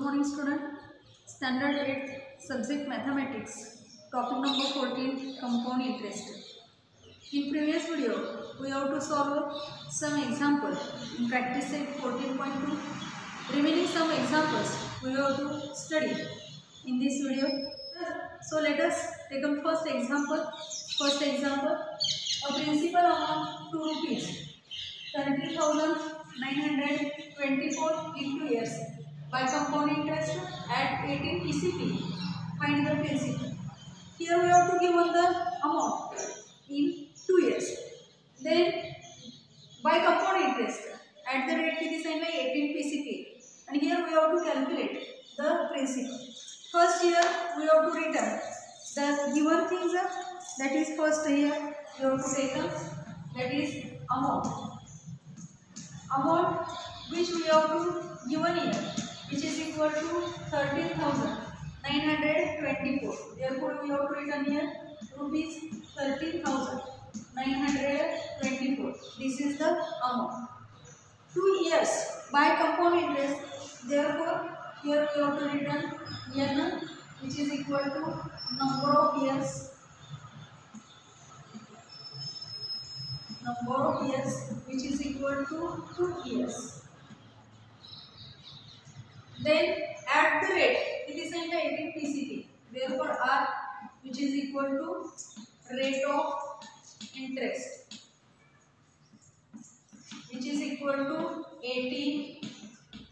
morning student. Standard 8 subject mathematics. Topic number 14 compound interest. In previous video we have to solve some example in practice set 14.2. Remaining some examples we have to study in this video. So let us take up first example. First example, a principal amount 2 rupees 30,924 into years by compound interest at 18 PCP. Find the principal. Here we have to give the amount in 2 years. Then by compound interest at the rate it is by 18 PCP. And here we have to calculate the principal. First here we have to return the given things, that is first here you have to take up, that is amount which we have to given here, which is equal to 13,924. Therefore we have to return here rupees 13,924. This is the amount. 2 years by compound interest. Therefore here we have to return n, which is equal to number of years which is equal to 2 years. Then at the rate it is in the 18 PCP. Therefore R, which is equal to rate of interest, which is equal to 18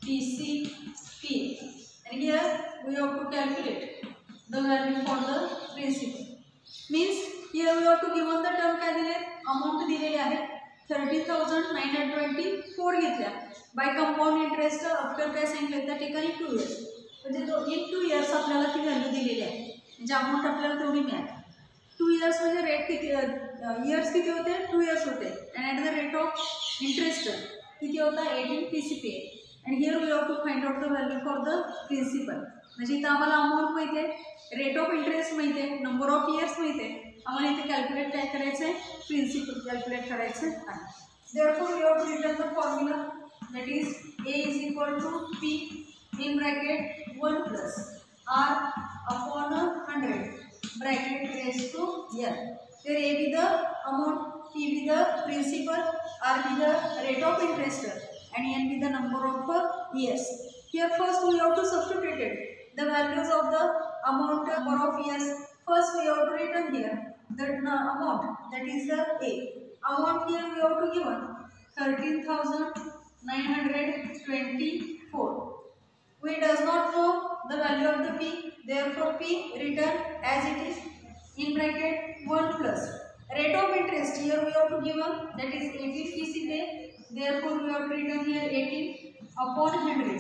PCP. And here we have to calculate the value for the principal. Means here we have to give on the term काय दिले, amount दिलेले आहे 30,924 घेतल्या bye compound interest after काय सांगितलं त्या ठिकाणी 2 years. म्हणजे तो इन 2 इयर्स आपल्याला ती व्हॅल्यू दिलेली आहे, म्हणजे अमाउंट आपल्याला तेवढी मिळाली. 2 इयर्स म्हणजे रेट किती, इयर्स किती होते, 2 इयर्स होते. And at the rate of interest किती होता, 18 PCP. And here we have to find out the value for the principal. म्हणजे इथं आम्हाला अमाऊंट माहिती आहे, रेट ऑफ इंटरेस्ट माहिती आहे, नंबर ऑफ इयर्स माहिती आहे. आम्हाला इथे कॅल्क्युलेट काय करायचं आहे, प्रिन्सिपल कॅल्क्युलेट करायचं आहे. Therefore we have to return the formula, that is A is equal to P in bracket 1 plus R upon 100 bracket raised to N. Here A be the amount, P be the principal, R be the rate of interest, and N be the number of years. Here first we have to substitute the values of the amount, number of years. First we have to return here the amount, that is the A. Amount here we have to give 13,924. We does not know the value of the P. Therefore P return as it is in bracket 1 plus rate of interest. Here we have to give that is 18 PCP. Therefore we have to return here 18 upon 100.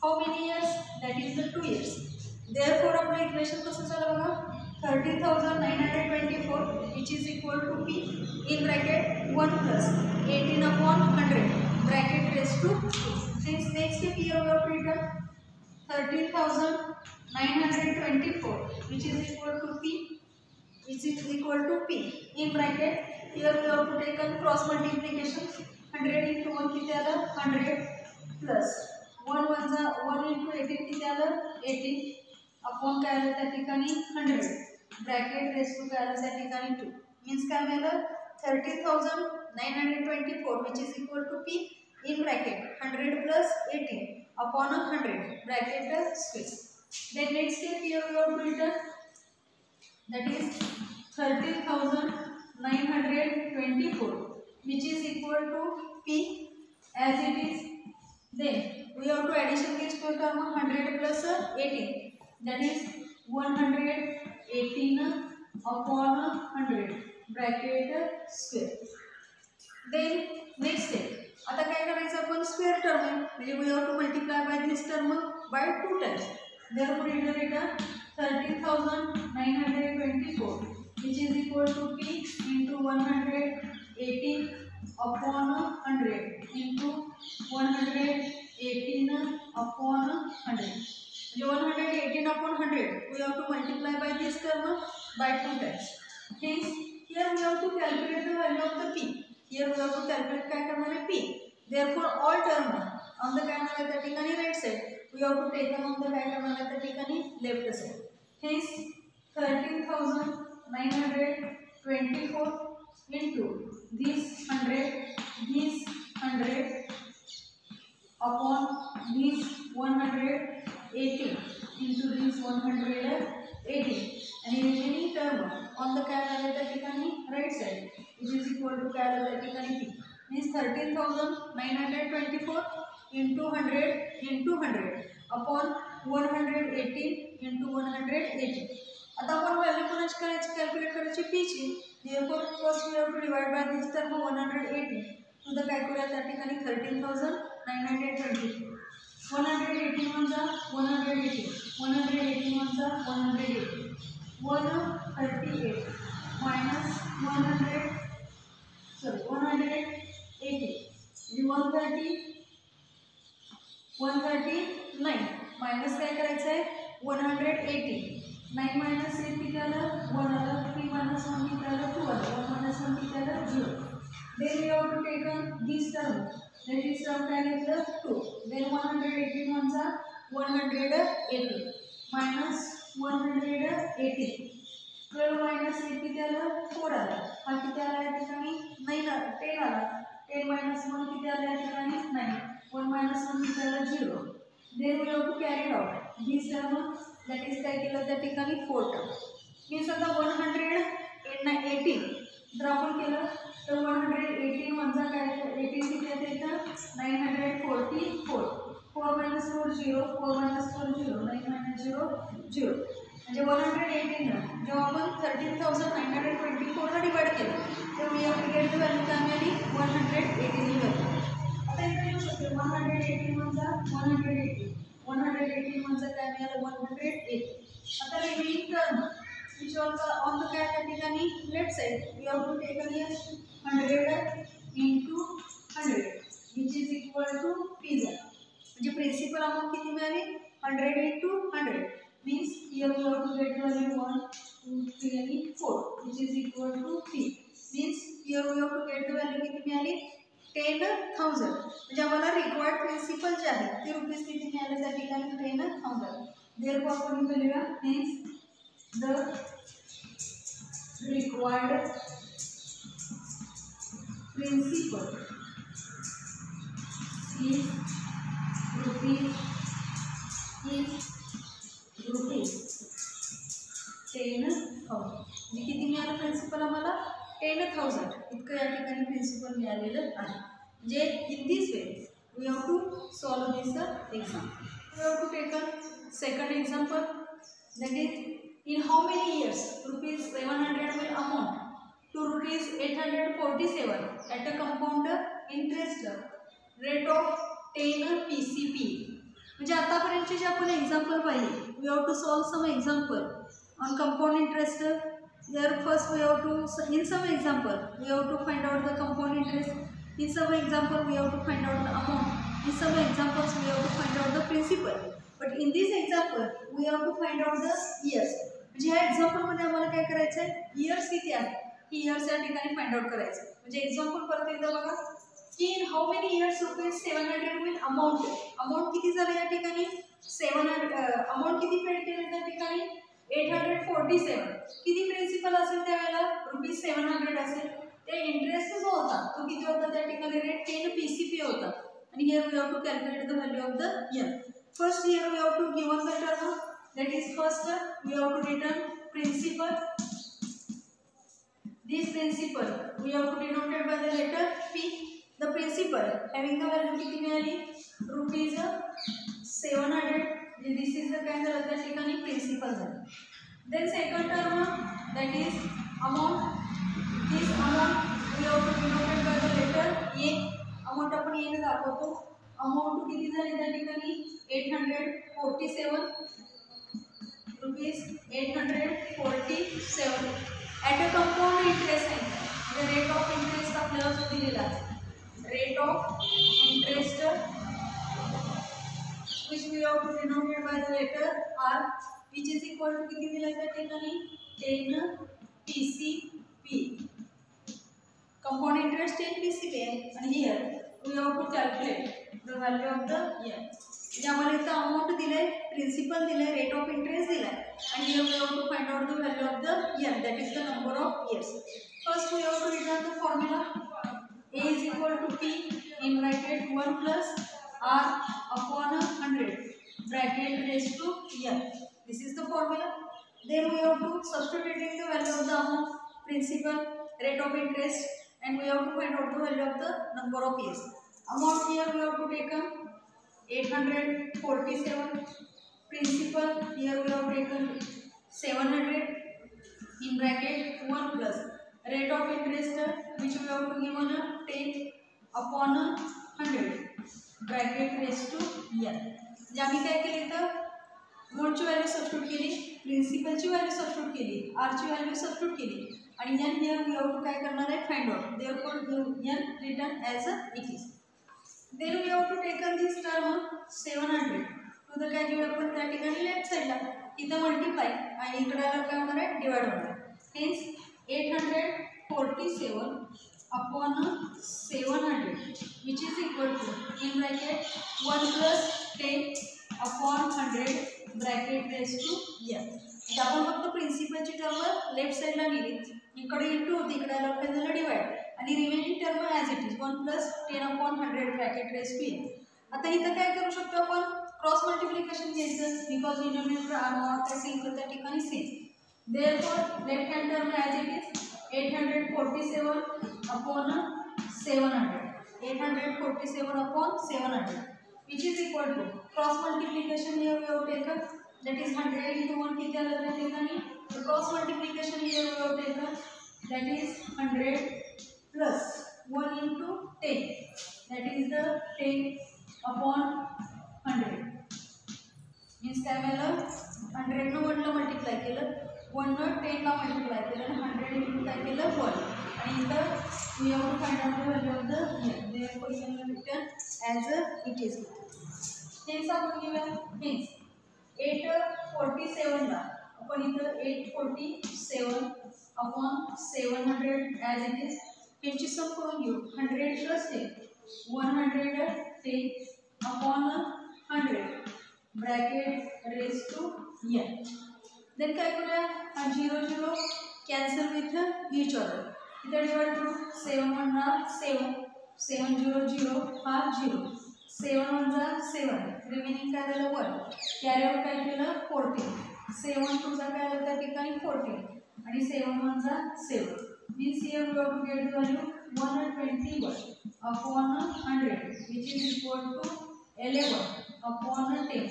How many years? That is the 2 years. Therefore आपलं equation कसं झालं बघा, 30,924 which is equal to P in bracket 1 plus 18 upon 100 bracket raised to 2. Since next step here we have to return 13,924 which is equal to P, which is equal to P in bracket. Here we have to take a cross multiplication. 100 into 1 किती आलं, 100 plus 1 into 18 किती आलं, 18 upon काय आलं त्या ठिकाणी 100 bracket raise to काय आलं त्या ठिकाणी 2. मीन्स काय मिळालं, 30,924 which is equal to P in bracket 100 plus 18 upon 100 bracket square. Then next step here we have to return, that is 13,924 which is equal to P as it is. Then we have to addition this to term 100 plus 18, that is 118 upon 100 bracket square. Then next step आता काय करायचं आपण, square term आहे म्हणजे we have to multiply by this term by 2 times. Therefore it will return 13,924 which is equal to P into 118 upon 100 into 118 upon 100. 118 upon 100 we have to multiply by this term by 2 times. Hence here we have to calculate the value of the P. Here we have to calculate काय करणार आहे, P. Therefore all term on the काय करणार आहे त्या ठिकाणी right side, we have to taken on the काय करणार आहे त्या ठिकाणी लेफ्ट साइड. हेच 13,924 into this 100 upon this 180 into this 180 आणि remaining term on the काय आले त्या ठिकाणी right side which is equal to काय आले त्या ठिकाणी p means 13,924 into 100 upon 180 into 180. आता आपण व्हॅल्यू कोणाची करायची कॅल्क्युलेट करायची p ची. therefore first we have to divide by this term 180 to the काय करूया त्या ठिकाणी 13,924 180 म्हणजे 180 180 म्हणजे 180 138 minus 100 sorry 180 139 minus काय करायचं आहे 180 9 minus 8 किती आलं 1 आलं 3 minus 1 किती आलं 2 आलं 1 minus 1 किती आलं 0. then we have to take on this term, that is term काय घेतलं 2. then 180 म्हणजे 180 minus 180 12 minus 8 किती आलं 4 आलं. हा किती आला या ठिकाणी 9 आला 10 आला 10 minus 1 किती आला या ठिकाणी 9 1 minus 1 किती आलं 0. then we have to carry out this term, that is काय केलं त्या ठिकाणी 4 term means आता 118 जर आपण केलं तर 118 म्हणजे काय 18 किती येते तर 944 4 minus 4 0 4 minus 4 0 9 minus 0 0 म्हणजे 118 जेव्हा आपण 13,924 ला डिवाइड केलं तर we have to get the value काय मिळाली 118 ही व्हॅल्यू. आता इथे येऊ शकते 118 म्हणजे 180 म्हणजे काय मिळालं 180. आता remaining term which was on the काय त्या ठिकाणी left side we have to take here 100 into 100 which is equal to p झाला. म्हणजे प्रिन्सिपल अमाउंट किती मिळाली 100 into 100 means here we have to get value 1 2 3 आणि 4 which is equal to p means here we have to get the value किती मिळाली 10,000. म्हणजे आम्हाला required principal जे आहे ते रुपीज किती मिळाले त्या ठिकाणी 10,000. therefore आपण लिहूया means the required principal is rupees 10,000. म्हणजे किती मिळालं प्रिन्सिपल आम्हाला 10,000 इतकं या ठिकाणी प्रिन्सिपल मिळालेलं आहे. म्हणजे in this way we have to solve this exam. We have to take a second example, that is in how many years rupees 700 will amount to rupees 847 at a compound interest rate of 10 PCP. म्हणजे आतापर्यंतचे जे आपण example पाहिले we have to solve some example on compound interest. There first we have to in some example we have to find out the compound interest, in some example we have to find out the amount, in some examples we have to find out the principal. But in this example we have to find out the years. म्हणजे ह्या एक्झाम्पलमध्ये आम्हाला काय करायचं आहे years किती आहे ही years या ठिकाणी फाइंड आउट करायचं. म्हणजे एक्झाम्पल परत एकदा बघा की in how many years rupees 700 will amount. Amount किती झालं या ठिकाणी 700. अमाऊंट किती पेड केलं त्या ठिकाणी 847. किती प्रिन्सिपल असेल त्यावेळेला रुपीज 700 असेल. ते इंटरेस्ट जो होता तो किती होता त्या ठिकाणी रेट 10 PCP होता. आणि here we have to calculate the value of the year. First here we have to given the term, that is first we have to return principal. This principal we have to denoted by the letter P. The principal having the value किती मिळाली rupees 700. This is the kind of त्या ठिकाणी principal झालं. Then second term that is amount. This amount we have to denoted by the letter A. Amount आपण A ने दाखवतो. Amount किती झाली त्या ठिकाणी 847 rupees 847 at a compound interest आहे. म्हणजे रेट ऑफ इंटरेस्ट आपल्याला जो दिलेला आहे rate of interest which we have to denoted by the letter R which is equal to किती दिला त्या ठिकाणी 10 PCP. कंपाऊंड इंटरेस्ट 10 PCP आहे आणि here we have to calculate the the value of the year. म्हणजे आम्हाला इथं amount दिले, प्रिन्सिपल दिले, रेट ऑफ इंटरेस्ट दिलाय आणि here we have to find out the value of the year, that is the number of years. First we have to return the formula A is equal to P in bracket 1 plus R upon 100 bracket raised to N. This is the formula. Then we have to substituting the value of the amount, principal, rate of interest, and we have to find out the value of the number of years. Amount here we have to take 847. Principal here we have taken 700 in bracket 1 plus rate of interest which we have to give on 10 upon 100 bracket raised to n. जे आम्ही काय केले तर मोडची value substitute केली, प्रिन्सिपलची value substitute केली, आरची value substitute केली आणि n here we have to काय करणार आहे find out. Therefore n return as it is. Then we have to taken this term 700 to the काय घेऊ आपण त्या ठिकाणी लेफ्ट साइडला इथं मल्टिप्लाय आणि इकडे काय होणार आहे डिवाइड होणार. Hence 847 upon 700 which is equal to in bracket 1 plus 10 upon 100 bracket raised to n. म्हणजे आपण फक्त प्रिन्सिपलची टर्म लेफ्ट साइडला लिहिली, इकडे इंटू होती, इकडे काय झालं डिवाइड आणि remaining term as it is 1 plus 10 upon 100 bracket raised to n. आता इथं काय करू शकतो आपण क्रॉस मल्टिप्लिकेशन घ्यायचं because denominator are not the same त्या ठिकाणी same. Therefore left hand term as it is 847 upon 700 847 upon 700 which is equal to cross multiplication here we have taken that is 100 into 1 किती आलं त्या ठिकाणी. Cross multiplication here we have taken that is 100 plus 1 into 10 that is the 10 upon 100 means काय झालं 100 ने 1 ला multiply केलं, 1 ने 10 ला मल्टिप्लाय केलं आणि 100 इंटू काय केलं 1 आणि इथं we have to find out the value of the year. Therefore we will return as it is. Hence आपण घेऊया hence 847 ला आपण इथं 847 upon 700 as it is. ह्याची सम करून घेऊ 100 plus 10 110 upon 100 bracket raised to n. Then काय करूया 0 cancel with each other. इधर डिवाइड करू 7 1 जा 7 7 0 0 हा 0 7 1 जा 7 रिमेनिंग काय झालं 1 कॅरी आउट काय केलं 14 7 2 जा काय आलं त्या ठिकाणी 14 आणि 7 1 जा 7 means here we have to get the value 121 upon 100 which is equal to 11 upon 10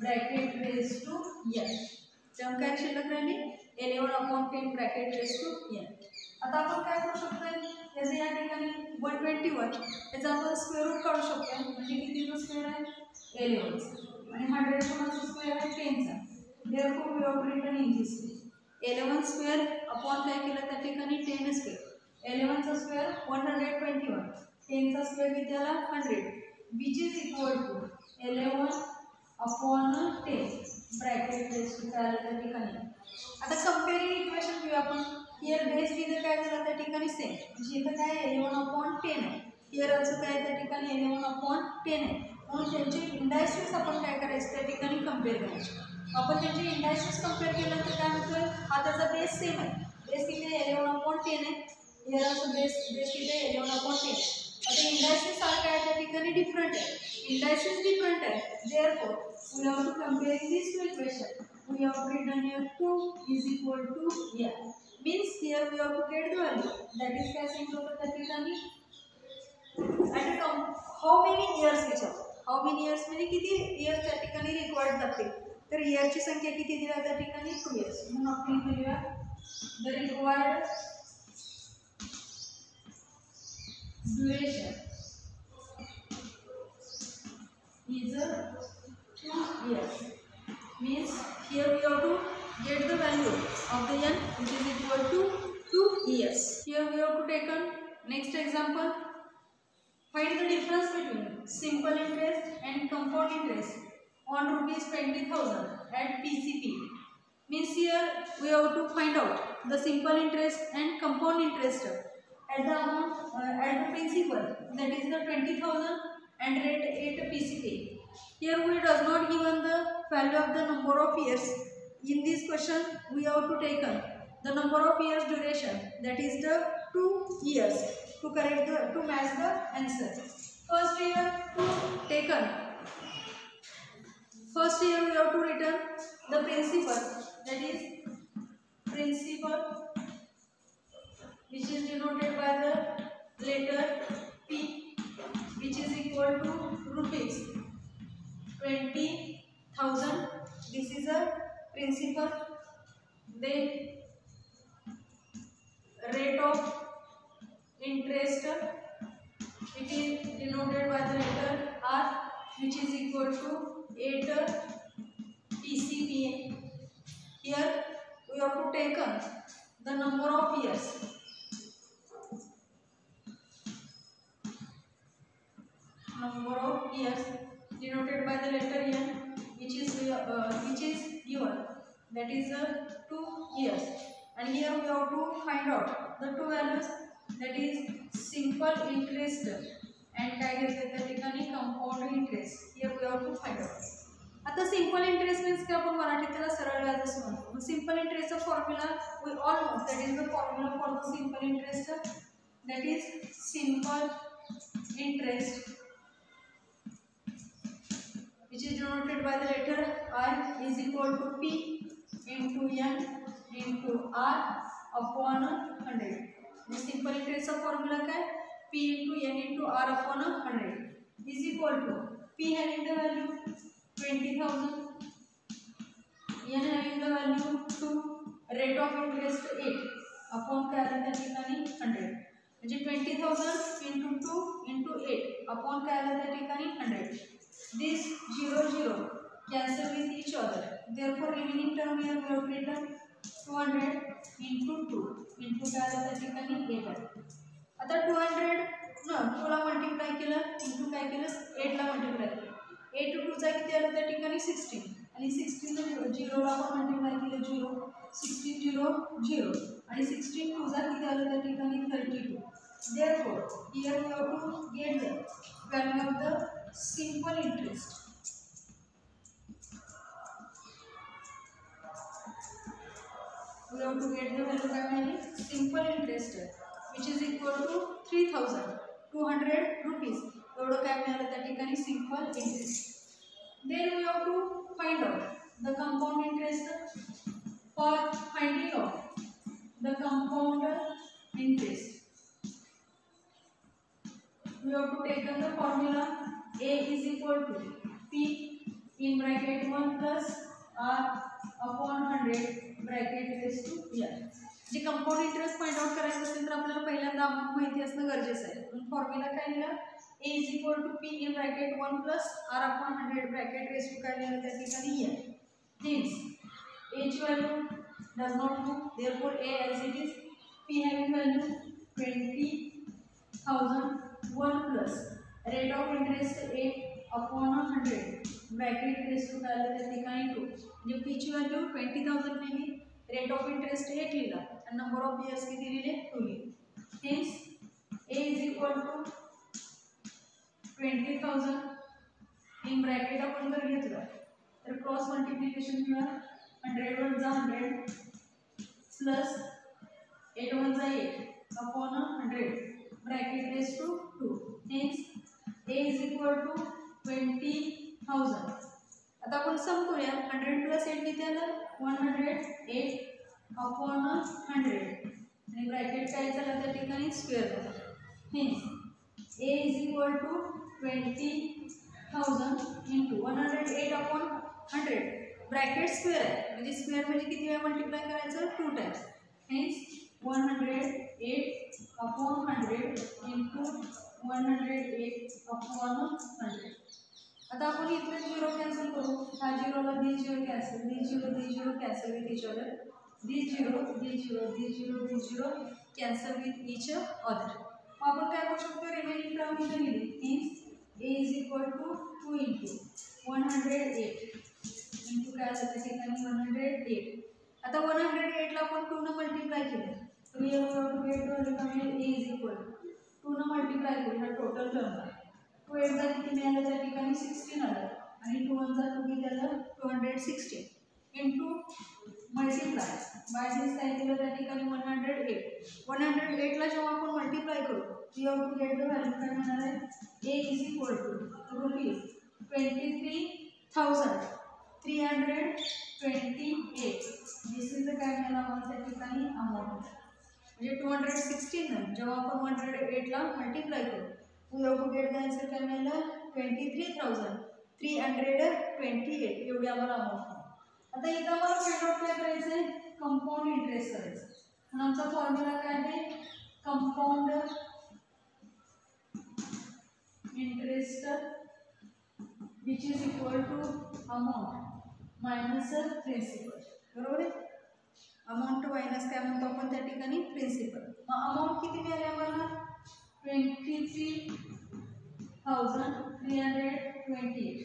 bracket raised to n. Term काय शिल्लक राहिली 11 upon 10 bracket raised to n. आता आपण काय करू शकतो याचे या ठिकाणी 121 याचा आपण स्क्वेअर रूट काढू शकतो म्हणजे कितीचा स्क्वेअर आहे 11 आणि 100 कोणाचा स्क्वेअर आहे 10 चा. Therefore we have to return in this 11 square upon काय केलं त्या ठिकाणी 10 स्क्वेअर 11 चा स्क्वेअर 121 10 चा स्क्वेअर किती आला 100 which is equal to 11 upon 10 bracket raise to काय आलं त्या ठिकाणी. आता कंपेअरिंग इक्वेशन घेऊ आपण. हियर बेस इथं काय झालं त्या ठिकाणी सेम म्हणजे इथं काय 11 upon 10 आहे, हियर असं काय त्या ठिकाणी 11 upon 10 आहे म्हणून त्यांचे इंडायसेस आपण काय करायचं त्या ठिकाणी कंपेअर करायचे. आपण त्यांचे इंडायसेस कंपेअर केलं तर काय होतं हा त्याचा बेस सेम आहे, बेस किती 11 upon 10 आहे, हियर असं बेस किती 11 upon 10 आहे. आता इंडायसेस सारखं आहे त्या ठिकाणी डिफरंट आहे, इंडायसेस डिफरंट आहे. Therefore we have to compare this two equation. We have written here 2 is equal to n. Means here we have to get the value. That is काय सांगितलं होतं त्या ठिकाणी at a how many years विचारतो. How many years म्हणजे किती years त्या ठिकाणी रिक्वायर्ड लागतील. तर इयरची संख्या किती दिली त्या ठिकाणी 2 years. म्हणून आपण इथे लिहूया the required duration is 2 years. Means here we have to get the value of the n which is equal to 2 years. Here we have to take a next example. Find the difference between simple interest and compound interest on rupees 20,000 at PCP. Means here we have to find out the simple interest and compound interest at the amount at the principal that is the 20,000 and rate at PCPA. Here we does not given the value of the number of years. In this question we have to take the number of years duration, that is the 2 years to match the answer. First year taken. First year we have to return the principal, that is principal, which is denoted by the letter P, which is equal to rupees 20,000. This is a principal. Then rate of interest, it is denoted by the letter R, which is equal to 8 PCPA. Here we have to take the number of years. Number of years denoted by the letter N, which is given, that is 2 years. And here we have to find out the two values, that is simple interest and काय घेतले त्या ठिकाणी compound interest. Here we have to find out. आता simple interest means काय, आपण मराठीत त्याला सरळ व्याज असं म्हणतो. सिंपल इंटरेस्टचा formula we all know, that is the formula for the simple interest, that is simple interest which is denoted by the letter I is equal to P into N into R upon 100. The simple interest of formula काय, P into N into R upon 100 is equal to P having the value 20,000, N having the value 2, rate of interest 8 upon काय आलं त्या ठिकाणी 100. म्हणजे 20,000 into 2 into 8 upon काय आलं त्या ठिकाणी 100. This 0 0 cancel with each other. Therefore, remaining term here we have written 200 into 2 into काय आलं त्या ठिकाणी 8. आता 200 न 2 ला मल्टिप्लाय केलं into काय केलं 8 ला मल्टिप्लाय केलं. 8 to 2 चा किती आलं त्या ठिकाणी 16 आणि 16 0 ला आपण मल्टिप्लाय केलं 0, 16 0 0 आणि 16 2 चा किती आलं त्या ठिकाणी 32. Therefore, here we have to get the value of the simple interest. We have to get the value of simple interest, which is equal to 3,200 rupees. एवढं काय मिळालं त्या ठिकाणी simple interest. Then we have to find out the compound interest. For finding out the compound interest, we have to take the formula A is equal to P in bracket 1 plus R upon 100 bracket raised to N. जे compound interest find out करायचं असेल तर आपल्याला पहिल्यांदा amount माहिती असणं गरजेचं आहे. म्हणून फॉर्म्युला काय लिहिला, A is equal to P in bracket 1 plus R upon 100 bracket raised to काय लिहिलं त्या ठिकाणी N. Hence A ची value does not know, therefore A as it is. P having value 20,000 1 plus rate of interest 8 upon 100 bracket raised to काय आलं त्या ठिकाणी 2. म्हणजे P ची व्हॅल्यू 20,000 लिहिली, रेट ऑफ इंटरेस्ट 8 लिहिला आणि नंबर ऑफ इयर्स किती लिहिले 2 लिहिले. Hence A is equal to 20,000 in bracket आपण जर घेतलं तर क्रॉस मल्टिप्लिकेशन मिळालं 100 वर जा 100 प्लस 8 वर जा 8 upon 100 bracket raise to 2. Hence A is equal to 20,000. आता आपण सम करूया. 100 प्लस 8 किती आलं 108 अपॉन 100 आणि ब्रॅकेट काय झालं त्या ठिकाणी स्क्वेअर झाला. Hence A is equal to 20,000 into 108 upon 100 bracket square आहे म्हणजे स्क्वेअर म्हणजे किती वेळा मल्टिप्लाय करायचं 2 times. Hence 108 upon 100 into 108 upon 100. आता आपण इथे 0 कॅन्सल करू. हा 0 ला दिस 0 cancel, this 0 cancel with each other, this 0 cancel with each other. आपण काय करू शकतो, रिमेनिंग टर्म इथे लिहिली. Means A is equal to 2 into 108 into काय आलं त्या ठिकाणी 108. आता 108 ला आपण 2 न मल्टिप्लाय केलं तर हे A is equal to 2 न मल्टिप्लाय केलं हा टोटल टर्म 2 8 चा किती मिळालं त्या ठिकाणी 16 आलं आणि 2 × 2 किती आलं 216 इंटू मल्टिप्लाय बाय दिस काय केलं त्या ठिकाणी 108 ला जेव्हा आपण मल्टिप्लाय करू we have to get the value काय मिळणार आहे a is equal to rupees 23,328 this is the काय मिळालं आम्हाला त्या ठिकाणी अमाऊंट म्हणजे 216 जेव्हा आपण 108 ला मल्टिप्लाय करू we have to get the answer काय मिळालं 23,328 एवढी आम्हाला अमाऊंट. आता इथं आम्हाला फाइंड आउट काय करायचं आहे कंपाऊंड इंटरेस्ट करायचं म्हणून आमचा फॉर्म्युला काय आहे compound interest which is equal to amount minus principal बरोबर आहे अमाऊंट मायनस काय म्हणतो आपण त्या ठिकाणी प्रिन्सिपल मग अमाऊंट किती मिळाली आम्हाला 23,328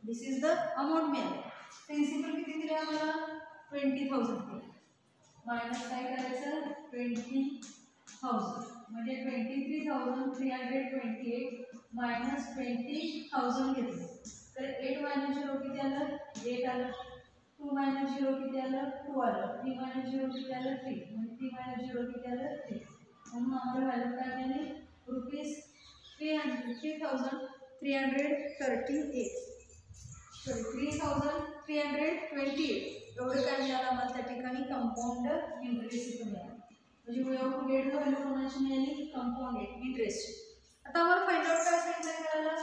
दिस इज द अमाऊंट मिळाले प्रिन्सिपल किती दिले आम्हाला 20,000 मायनस काय करायचं 20,000 म्हणजे 23,328 मायनस 20,000 घेतलं तर 8 मायनस 0 किती आलं 8 आलं 2 मायनस 0 किती आलं 2 आलं 3 मायनस 0 किती आलं 3 म्हणजे 3 मायनस 0 किती आलं 3 म्हणून आम्हाला व्हॅल्यू काय मिळाली रुपीज 3,328 सॉरी 3,328 एवढं काय मिळालं आम्हाला त्या ठिकाणी कंपाऊंड इंटरेस्ट इथं मिळालं म्हणजे we have to get the value कोणाची मिळाली कंपाऊंड इंटरेस्ट. आता आम्हाला फाइंड आउट काय सांगितलं करायला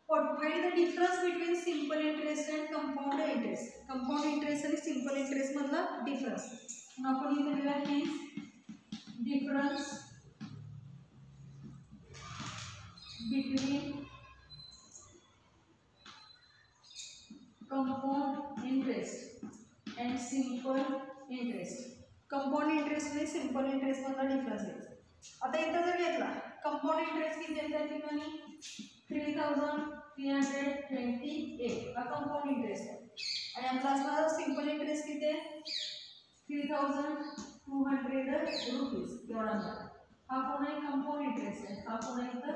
find the difference between simple interest and compound interest compound interest आणि सिंपल इंटरेस्ट मधला डिफरन्स म्हणून आपण इथे लिहूया की difference between compound interest and simple interest compound interest आणि सिंपल इंटरेस्ट मधला डिफरन्स आहे. आता इथं जर घेतला कंपाऊंड इंटरेस्ट किती आहे त्या ठिकाणी 3,328 हा कंपाऊंड इंटरेस्ट आहे आणि आमचा असणारा सिंपल इंटरेस्ट किती आहे 3,200 रुपीज एवढा हा पुन्हा एक कंपाऊंड इंटरेस्ट आहे हा पुन्हा इथं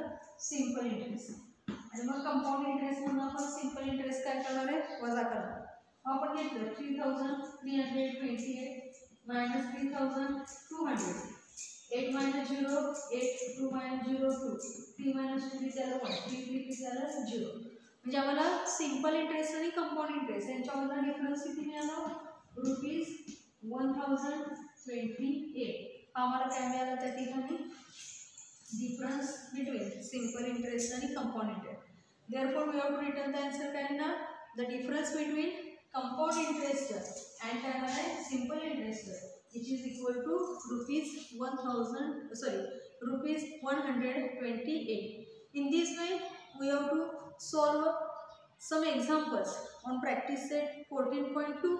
सिंपल इंटरेस्ट आणि मग कंपाऊंड इंटरेस्ट म्हणून आपण सिंपल इंटरेस्ट काय करणार आहे वजा करणार आपण घेतलं 3,328 मायनस 3,200 8 minus 0 8 2 minus 0 2 3 minus 2 किती आलं 1 3 3 किती आलं 0 म्हणजे आम्हाला सिंपल इंटरेस्ट आणि कंपाऊंड इंटरेस्ट यांच्यामधला डिफरन्स किती मिळाला रुपीज 1,028 आम्हाला काय मिळालं त्या ठिकाणी डिफरन्स बिटवीन सिंपल इंटरेस्ट आणि compound interest therefore we have to return the answer काय ना the difference between compound interest and काय आहे simple interest which is equal to rupees 128. In this way we have to solve some examples on practice set 14.2